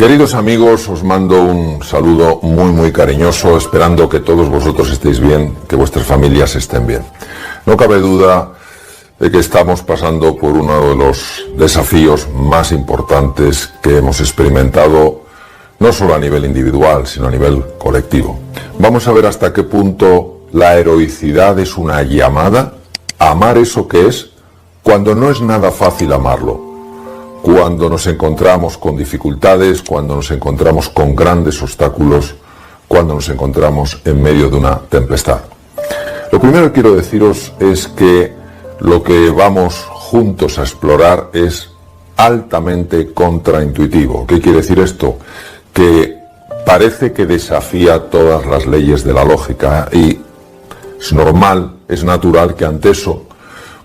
Queridos amigos, os mando un saludo muy cariñoso, esperando que todos vosotros estéis bien, que vuestras familias estén bien. No cabe duda de que estamos pasando por uno de los desafíos más importantes que hemos experimentado, no solo a nivel individual, sino a nivel colectivo. Vamos a ver hasta qué punto la heroicidad es una llamada a amar eso que es, cuando no es nada fácil amarlo. Cuando nos encontramos con dificultades, cuando nos encontramos con grandes obstáculos, cuando nos encontramos en medio de una tempestad. Lo primero que quiero deciros es que lo que vamos juntos a explorar es altamente contraintuitivo. ¿Qué quiere decir esto? Que parece que desafía todas las leyes de la lógica y es normal, es natural que ante eso,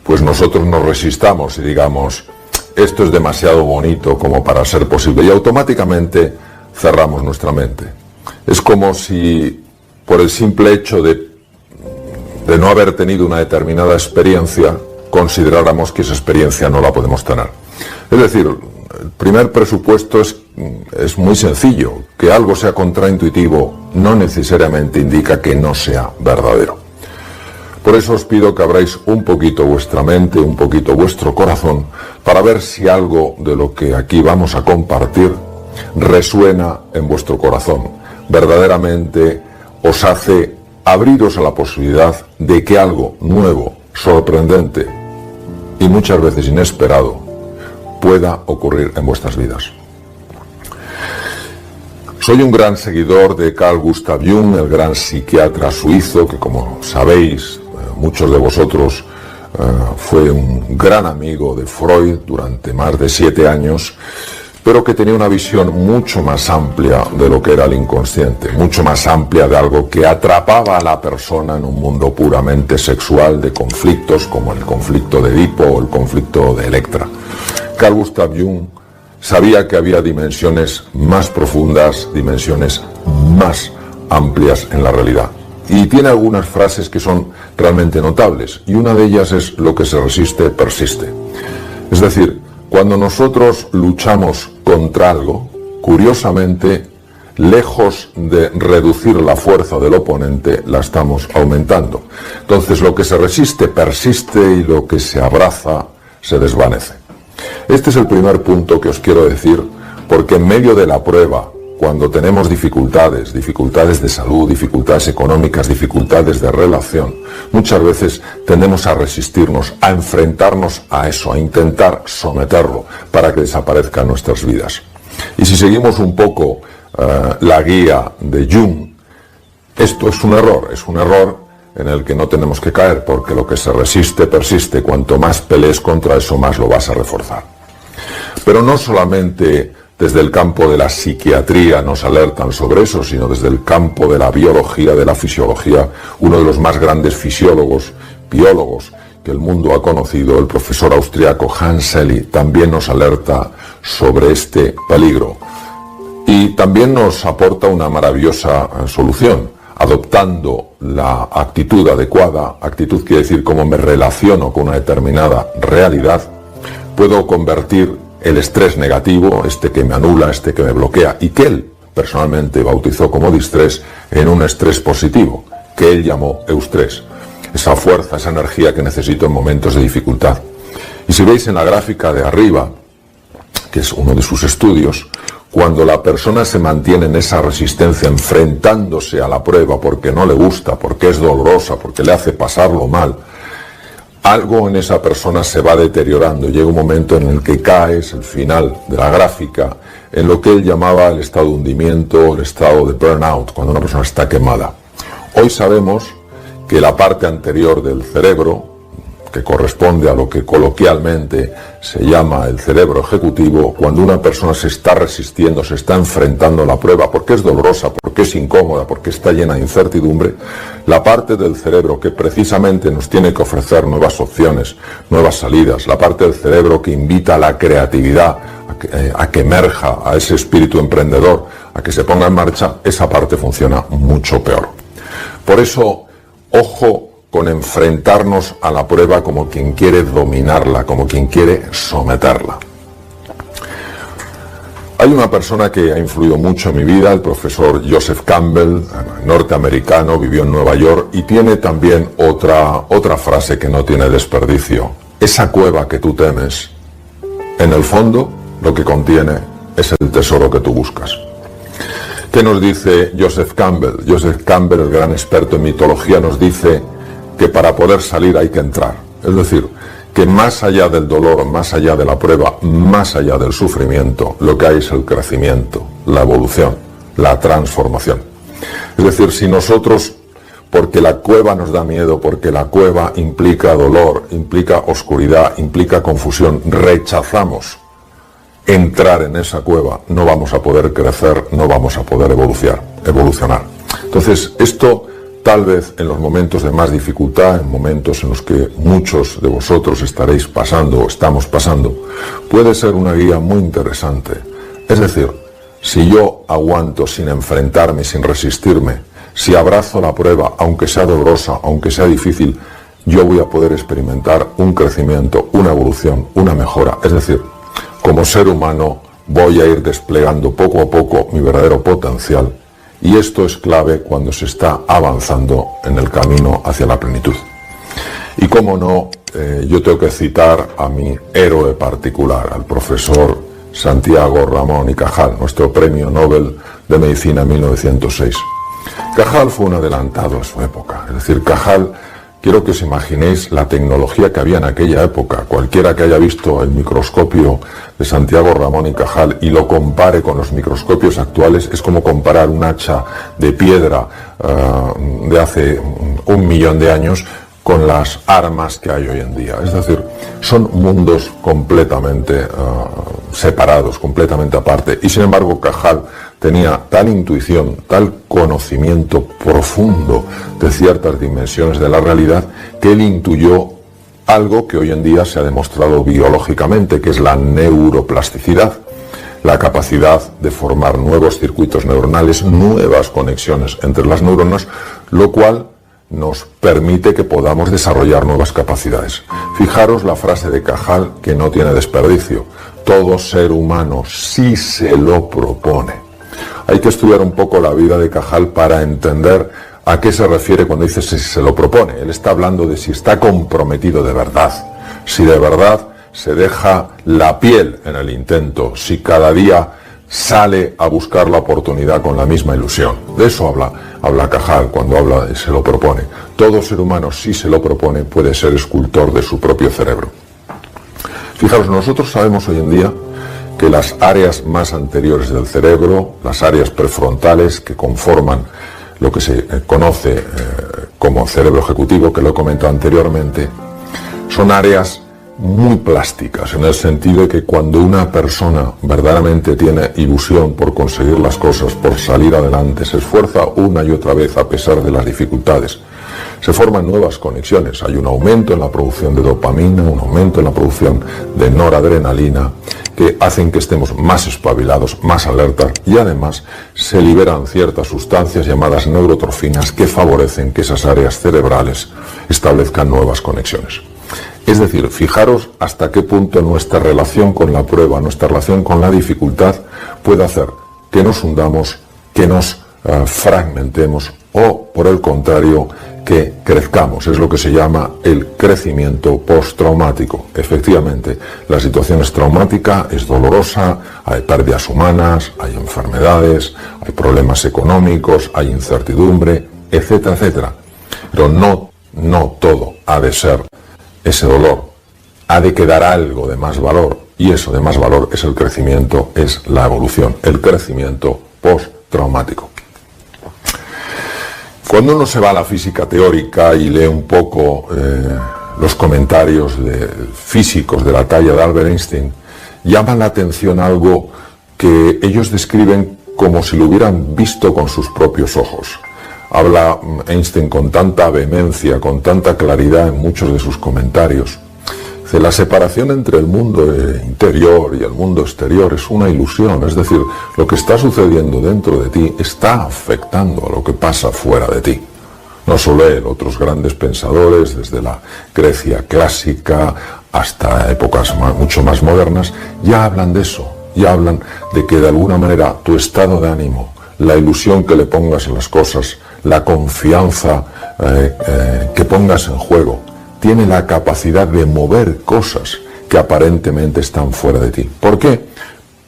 pues nosotros nos resistamos y digamos: esto es demasiado bonito como para ser posible, y automáticamente cerramos nuestra mente. Es como si por el simple hecho de no haber tenido una determinada experiencia, consideráramos que esa experiencia no la podemos tener. Es decir, el primer presupuesto es muy sencillo: que algo sea contraintuitivo no necesariamente indica que no sea verdadero. Por eso os pido que abráis un poquito vuestra mente, un poquito vuestro corazón, para ver si algo de lo que aquí vamos a compartir resuena en vuestro corazón. Verdaderamente os hace abriros a la posibilidad de que algo nuevo, sorprendente y muchas veces inesperado pueda ocurrir en vuestras vidas. Soy un gran seguidor de Carl Gustav Jung, el gran psiquiatra suizo, que, como sabéis, muchos de vosotros, fue un gran amigo de Freud durante más de 7 años, pero que tenía una visión mucho más amplia de lo que era el inconsciente, mucho más amplia de algo que atrapaba a la persona en un mundo puramente sexual, de conflictos como el conflicto de Edipo o el conflicto de Electra. Carl Gustav Jung sabía que había dimensiones más profundas, dimensiones más amplias en la realidad. Y tiene algunas frases que son realmente notables, y una de ellas es: lo que se resiste, persiste. Es decir, cuando nosotros luchamos contra algo, curiosamente, lejos de reducir la fuerza del oponente, la estamos aumentando. Entonces, lo que se resiste, persiste, y lo que se abraza, se desvanece. Este es el primer punto que os quiero decir, porque en medio de la prueba, cuando tenemos dificultades de salud, dificultades económicas, dificultades de relación, muchas veces tendemos a resistirnos, a enfrentarnos a eso, a intentar someterlo para que desaparezca en nuestras vidas. Y si seguimos un poco la guía de Jung, esto es un error en el que no tenemos que caer, porque lo que se resiste, persiste. Cuanto más pelees contra eso, más lo vas a reforzar. Pero no solamente desde el campo de la psiquiatría nos alertan sobre eso, sino desde el campo de la biología, de la fisiología. Uno de los más grandes fisiólogos, biólogos que el mundo ha conocido, el profesor austriaco Hans Selye, también nos alerta sobre este peligro. Y también nos aporta una maravillosa solución. Adoptando la actitud adecuada, actitud quiere decir cómo me relaciono con una determinada realidad, puedo convertir el estrés negativo, este que me anula, este que me bloquea, y que él personalmente bautizó como distrés, en un estrés positivo, que él llamó eustrés. Esa fuerza, esa energía que necesito en momentos de dificultad. Y si veis en la gráfica de arriba, que es uno de sus estudios, cuando la persona se mantiene en esa resistencia, enfrentándose a la prueba porque no le gusta, porque es dolorosa, porque le hace pasarlo mal, algo en esa persona se va deteriorando. Llega un momento en el que cae, es el final de la gráfica, en lo que él llamaba el estado de hundimiento, el estado de burnout, cuando una persona está quemada. Hoy sabemos que la parte anterior del cerebro, que corresponde a lo que coloquialmente se llama el cerebro ejecutivo, cuando una persona se está resistiendo, se está enfrentando a la prueba porque es dolorosa, porque es incómoda, porque está llena de incertidumbre, la parte del cerebro que precisamente nos tiene que ofrecer nuevas opciones, nuevas salidas, la parte del cerebro que invita a la creatividad, a que emerja, a ese espíritu emprendedor, a que se ponga en marcha, esa parte funciona mucho peor. Por eso, ojo con enfrentarnos a la prueba como quien quiere dominarla, como quien quiere someterla. Hay una persona que ha influido mucho en mi vida, el profesor Joseph Campbell, norteamericano, vivió en Nueva York y tiene también otra frase que no tiene desperdicio. Esa cueva que tú temes, en el fondo, lo que contiene es el tesoro que tú buscas. ¿Qué nos dice Joseph Campbell? Joseph Campbell, el gran experto en mitología, nos dice que para poder salir hay que entrar. Es decir, que más allá del dolor, más allá de la prueba, más allá del sufrimiento, lo que hay es el crecimiento, la evolución, la transformación. Es decir, si nosotros, porque la cueva nos da miedo, porque la cueva implica dolor, implica oscuridad, implica confusión, rechazamos entrar en esa cueva, no vamos a poder crecer, no vamos a poder evolucionar. Entonces, esto tal vez en los momentos de más dificultad, en momentos en los que muchos de vosotros estaréis pasando o estamos pasando, puede ser una guía muy interesante. Es decir, si yo aguanto sin enfrentarme, sin resistirme, si abrazo la prueba, aunque sea dolorosa, aunque sea difícil, yo voy a poder experimentar un crecimiento, una evolución, una mejora. Es decir, como ser humano voy a ir desplegando poco a poco mi verdadero potencial. Y esto es clave cuando se está avanzando en el camino hacia la plenitud. Y cómo no, yo tengo que citar a mi héroe particular, al profesor Santiago Ramón y Cajal, nuestro premio Nobel de Medicina en 1906. Cajal fue un adelantado a su época. Es decir, Cajal, quiero que os imaginéis la tecnología que había en aquella época. Cualquiera que haya visto el microscopio de Santiago Ramón y Cajal y lo compare con los microscopios actuales, es como comparar un hacha de piedra de hace 1.000.000 de años con las armas que hay hoy en día. Es decir, son mundos completamente separados, completamente aparte. Y sin embargo, Cajal tenía tal intuición, tal conocimiento profundo de ciertas dimensiones de la realidad, que él intuyó algo que hoy en día se ha demostrado biológicamente, que es la neuroplasticidad, la capacidad de formar nuevos circuitos neuronales, nuevas conexiones entre las neuronas, lo cual nos permite que podamos desarrollar nuevas capacidades. Fijaros la frase de Cajal, que no tiene desperdicio: todo ser humano, si se lo propone. Hay que estudiar un poco la vida de Cajal para entender a qué se refiere cuando dice si se lo propone. Él está hablando de si está comprometido de verdad, si de verdad se deja la piel en el intento, si cada día sale a buscar la oportunidad con la misma ilusión. De eso habla Cajal cuando habla de se lo propone. Todo ser humano, si se lo propone, puede ser escultor de su propio cerebro. Fijaros, nosotros sabemos hoy en día que las áreas más anteriores del cerebro, las áreas prefrontales que conforman lo que se conoce como cerebro ejecutivo, que lo he comentado anteriormente, son áreas muy plásticas, en el sentido de que cuando una persona verdaderamente tiene ilusión por conseguir las cosas, por salir adelante, se esfuerza una y otra vez a pesar de las dificultades, se forman nuevas conexiones. Hay un aumento en la producción de dopamina, un aumento en la producción de noradrenalina, que hacen que estemos más espabilados, más alertas, y además se liberan ciertas sustancias llamadas neurotrofinas que favorecen que esas áreas cerebrales establezcan nuevas conexiones. Es decir, fijaros hasta qué punto nuestra relación con la prueba, nuestra relación con la dificultad puede hacer que nos hundamos, que nos fragmentemos o, por el contrario, que crezcamos. Es lo que se llama el crecimiento postraumático. Efectivamente, la situación es traumática, es dolorosa, hay pérdidas humanas, hay enfermedades, hay problemas económicos, hay incertidumbre, etcétera, etcétera. Pero no todo ha de ser ese dolor. Ha de quedar algo de más valor, y eso de más valor es el crecimiento, es la evolución, el crecimiento postraumático. Cuando uno se va a la física teórica y lee un poco los comentarios de físicos de la talla de Albert Einstein, llama la atención algo que ellos describen como si lo hubieran visto con sus propios ojos. Habla Einstein con tanta vehemencia, con tanta claridad en muchos de sus comentarios. Dice, la separación entre el mundo interior y el mundo exterior es una ilusión, es decir, lo que está sucediendo dentro de ti está afectando a lo que pasa fuera de ti. No solo él, otros grandes pensadores, desde la Grecia clásica hasta épocas mucho más modernas, ya hablan de eso. y hablan de que de alguna manera tu estado de ánimo, la ilusión que le pongas en las cosas, la confianza que pongas en juego, tiene la capacidad de mover cosas que aparentemente están fuera de ti. ¿Por qué?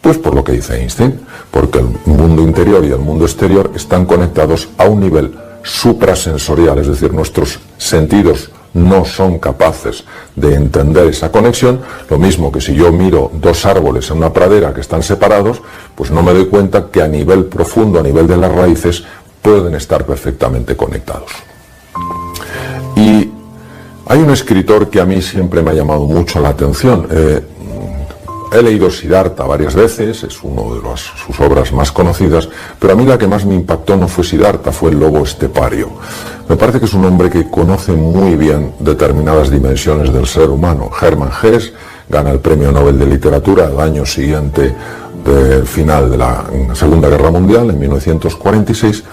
Pues por lo que dice Einstein, porque el mundo interior y el mundo exterior están conectados a un nivel suprasensorial, es decir, nuestros sentidos no son capaces de entender esa conexión, lo mismo que si yo miro dos árboles en una pradera que están separados, pues no me doy cuenta que a nivel profundo, a nivel de las raíces, pueden estar perfectamente conectados. Y hay un escritor que a mí siempre me ha llamado mucho la atención. He leído Siddhartha varias veces, es una de sus obras más conocidas, pero a mí la que más me impactó no fue Siddhartha, fue el lobo estepario. Me parece que es un hombre que conoce muy bien determinadas dimensiones del ser humano. Hermann Hesse gana el Premio Nobel de Literatura el año siguiente del final de la Segunda Guerra Mundial, en 1946,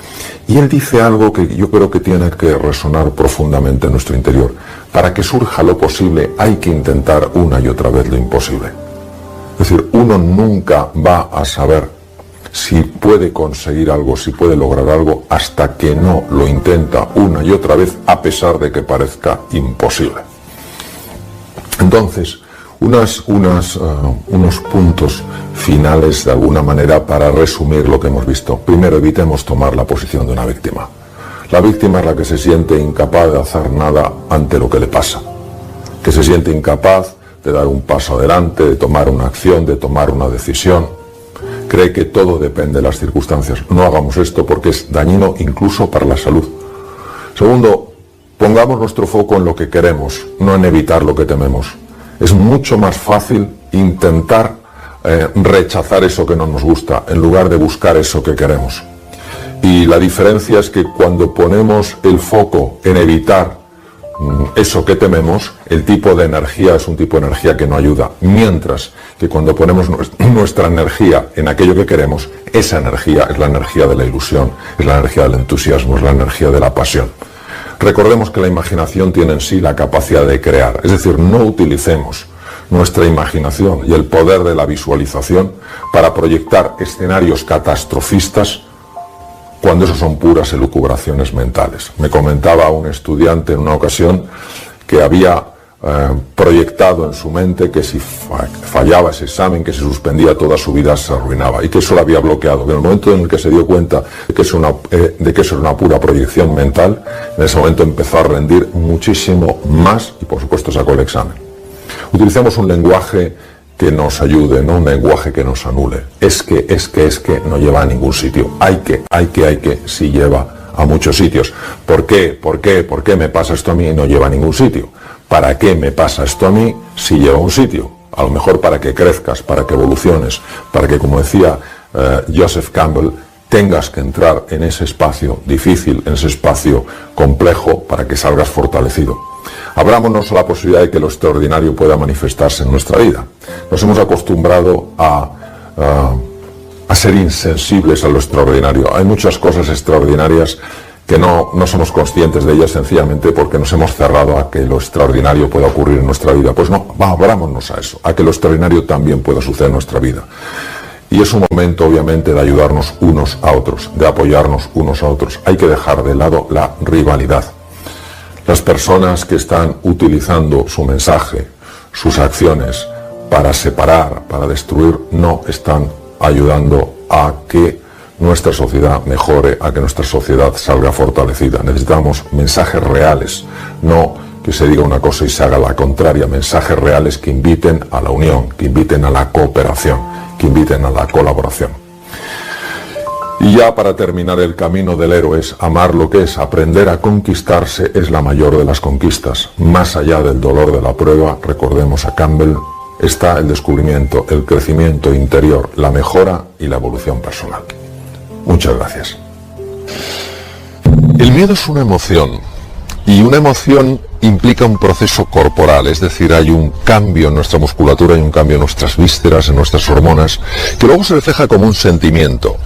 y él dice algo que yo creo que tiene que resonar profundamente en nuestro interior. Para que surja lo posible hay que intentar una y otra vez lo imposible. Es decir, uno nunca va a saber si puede conseguir algo, si puede lograr algo, hasta que no lo intenta una y otra vez, a pesar de que parezca imposible. Entonces, unos puntos finales, de alguna manera, para resumir lo que hemos visto. Primero, evitemos tomar la posición de una víctima. La víctima es la que se siente incapaz de hacer nada ante lo que le pasa, que se siente incapaz de dar un paso adelante, de tomar una acción, de tomar una decisión. Cree que todo depende de las circunstancias. No hagamos esto porque es dañino incluso para la salud. Segundo, pongamos nuestro foco en lo que queremos, no en evitar lo que tememos. Es mucho más fácil intentar rechazar eso que no nos gusta, en lugar de buscar eso que queremos. Y la diferencia es que cuando ponemos el foco en evitar eso que tememos, el tipo de energía es un tipo de energía que no ayuda, mientras que cuando ponemos nuestra energía en aquello que queremos, esa energía es la energía de la ilusión, es la energía del entusiasmo, es la energía de la pasión. Recordemos que la imaginación tiene en sí la capacidad de crear, es decir, no utilicemos nuestra imaginación y el poder de la visualización para proyectar escenarios catastrofistas cuando eso son puras elucubraciones mentales. Me comentaba un estudiante en una ocasión que había proyectado en su mente que si fallaba ese examen, que si suspendía toda su vida se arruinaba y que eso lo había bloqueado. En el momento en el que se dio cuenta de que eso era una pura proyección mental, en ese momento empezó a rendir muchísimo más y por supuesto sacó el examen. Utilicemos un lenguaje que nos ayude, no un lenguaje que nos anule. Es que no lleva a ningún sitio. Hay que, sí lleva a muchos sitios. ¿Por qué me pasa esto a mí y no lleva a ningún sitio? ¿Para qué me pasa esto a mí si lleva a un sitio? A lo mejor para que crezcas, para que evoluciones, para que, como decía Joseph Campbell, tengas que entrar en ese espacio difícil, en ese espacio complejo, para que salgas fortalecido. Abrámonos a la posibilidad de que lo extraordinario pueda manifestarse en nuestra vida. Nos hemos acostumbrado a ser insensibles a lo extraordinario. Hay muchas cosas extraordinarias que no somos conscientes de ellas sencillamente porque nos hemos cerrado a que lo extraordinario pueda ocurrir en nuestra vida. Pues no, abrámonos a eso, a que lo extraordinario también pueda suceder en nuestra vida. Y es un momento, obviamente, de ayudarnos unos a otros, de apoyarnos unos a otros. Hay que dejar de lado la rivalidad. Las personas que están utilizando su mensaje, sus acciones, para separar, para destruir, no están ayudando a que nuestra sociedad mejore, a que nuestra sociedad salga fortalecida. Necesitamos mensajes reales, no que se diga una cosa y se haga la contraria, mensajes reales que inviten a la unión, que inviten a la cooperación, que inviten a la colaboración. Y ya para terminar, el camino del héroe es amar lo que es, aprender a conquistarse es la mayor de las conquistas. Más allá del dolor de la prueba, recordemos a Campbell, está el descubrimiento, el crecimiento interior, la mejora y la evolución personal. Muchas gracias. El miedo es una emoción, y una emoción implica un proceso corporal, es decir, hay un cambio en nuestra musculatura, hay un cambio en nuestras vísceras, en nuestras hormonas, que luego se refleja como un sentimiento.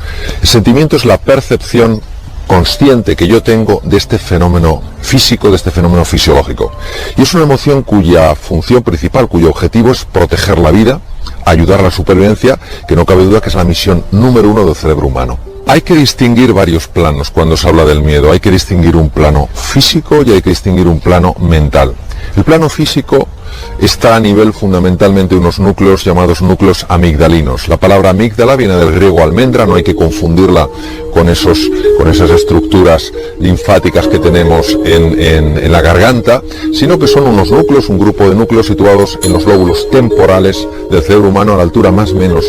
El sentimiento es la percepción consciente que yo tengo de este fenómeno físico, de este fenómeno fisiológico. Y es una emoción cuya función principal, cuyo objetivo es proteger la vida, ayudar a la supervivencia, que no cabe duda que es la misión número uno del cerebro humano. Hay que distinguir varios planos cuando se habla del miedo. Hay que distinguir un plano físico y hay que distinguir un plano mental. El plano físico está a nivel fundamentalmente de unos núcleos llamados núcleos amigdalinos. La palabra amígdala viene del griego almendra, no hay que confundirla con esas estructuras linfáticas que tenemos en la garganta, sino que son unos núcleos, un grupo de núcleos situados en los lóbulos temporales del cerebro humano a la altura más o menos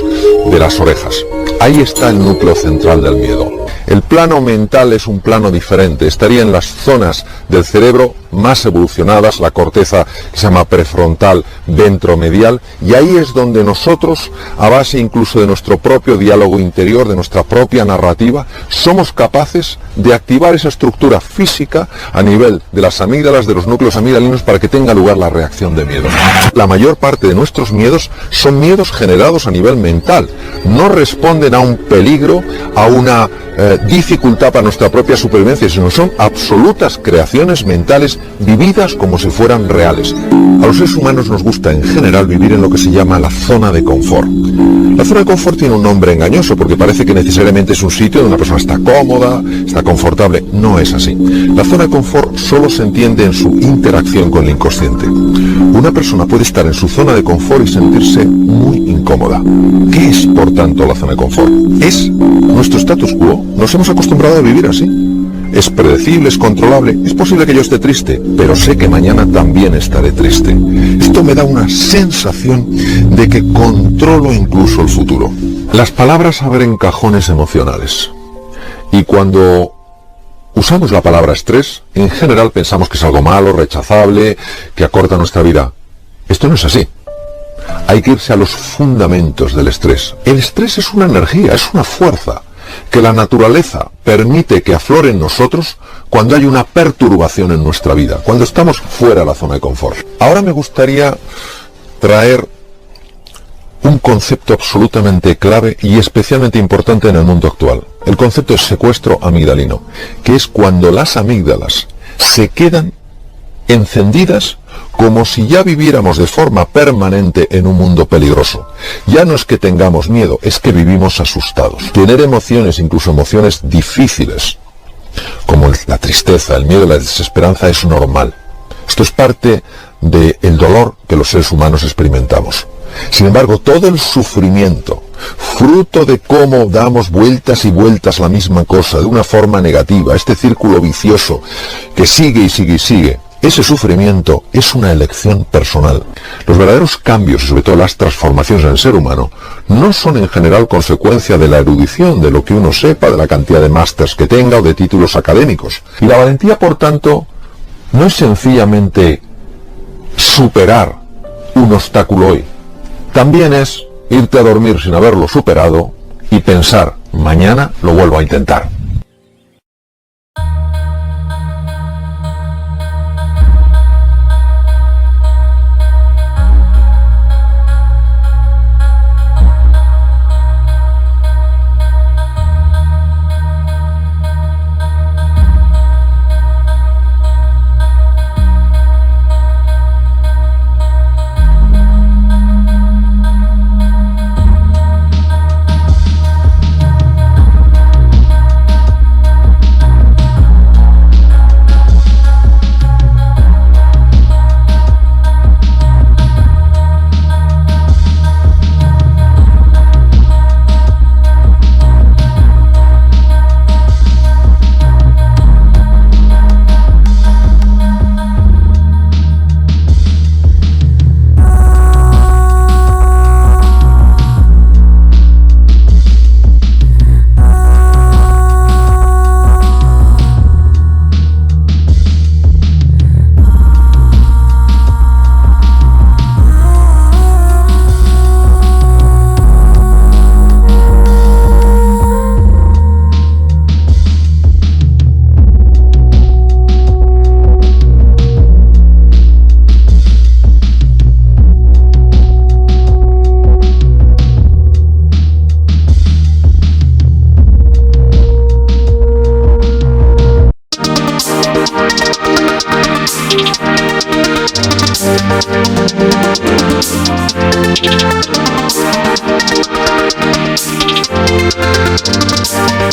de las orejas. Ahí está el núcleo central del miedo. El plano mental es un plano diferente, estaría en las zonas del cerebro más evolucionadas, la corteza que se llama prefrontal, ventromedial, y ahí es donde nosotros, a base incluso de nuestro propio diálogo interior, de nuestra propia narrativa, somos capaces de activar esa estructura física a nivel de las amígdalas, de los núcleos amigdalinos, para que tenga lugar la reacción de miedo. La mayor parte de nuestros miedos son miedos generados a nivel mental, no responden a un peligro, a una dificultad para nuestra propia supervivencia, sino son absolutas creaciones mentales vividas como si fueran reales. A los seres humanos nos gusta en general vivir en lo que se llama la zona de confort. La zona de confort tiene un nombre engañoso porque parece que necesariamente es un sitio donde una persona está cómoda, está confortable. No es así. La zona de confort solo se entiende en su interacción con el inconsciente. Una persona puede estar en su zona de confort y sentirse muy incómoda. ¿Qué es, por tanto, la zona de confort? Es nuestro status quo. Nos hemos acostumbrado a vivir así. Es predecible, es controlable. Es posible que yo esté triste, pero sé que mañana también estaré triste. Esto me da una sensación de que controlo incluso el futuro. Las palabras abren cajones emocionales. Y cuando usamos la palabra estrés, en general pensamos que es algo malo, rechazable, que acorta nuestra vida. Esto no es así. Hay que irse a los fundamentos del estrés. El estrés es una energía, es una fuerza que la naturaleza permite que aflore en nosotros cuando hay una perturbación en nuestra vida, cuando estamos fuera de la zona de confort. Ahora me gustaría traer un concepto absolutamente clave y especialmente importante en el mundo actual. El concepto es secuestro amigdalino, que es cuando las amígdalas se quedan encendidas como si ya viviéramos de forma permanente en un mundo peligroso. Ya no es que tengamos miedo, es que vivimos asustados. Tener emociones, incluso emociones difíciles, como la tristeza, el miedo, la desesperanza, es normal. Esto es parte del dolor que los seres humanos experimentamos. Sin embargo, todo el sufrimiento, fruto de cómo damos vueltas y vueltas la misma cosa de una forma negativa, este círculo vicioso que sigue y sigue y sigue, ese sufrimiento es una elección personal. Los verdaderos cambios y sobre todo las transformaciones en el ser humano no son en general consecuencia de la erudición, de lo que uno sepa, de la cantidad de másters que tenga o de títulos académicos. Y la valentía, por tanto, no es sencillamente superar un obstáculo hoy. También es irte a dormir sin haberlo superado y pensar, mañana lo vuelvo a intentar.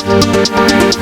We'll be right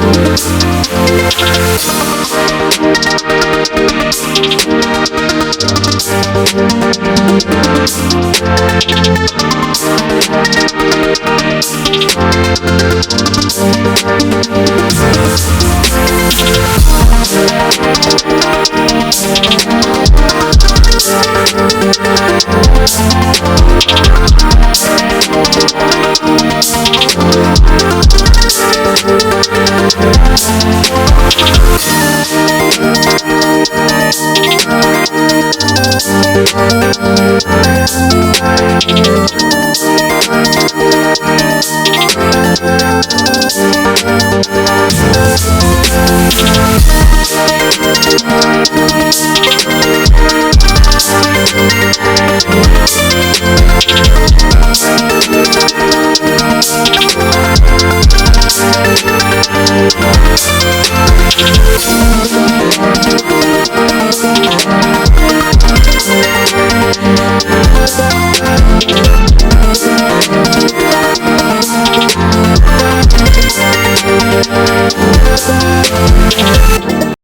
back.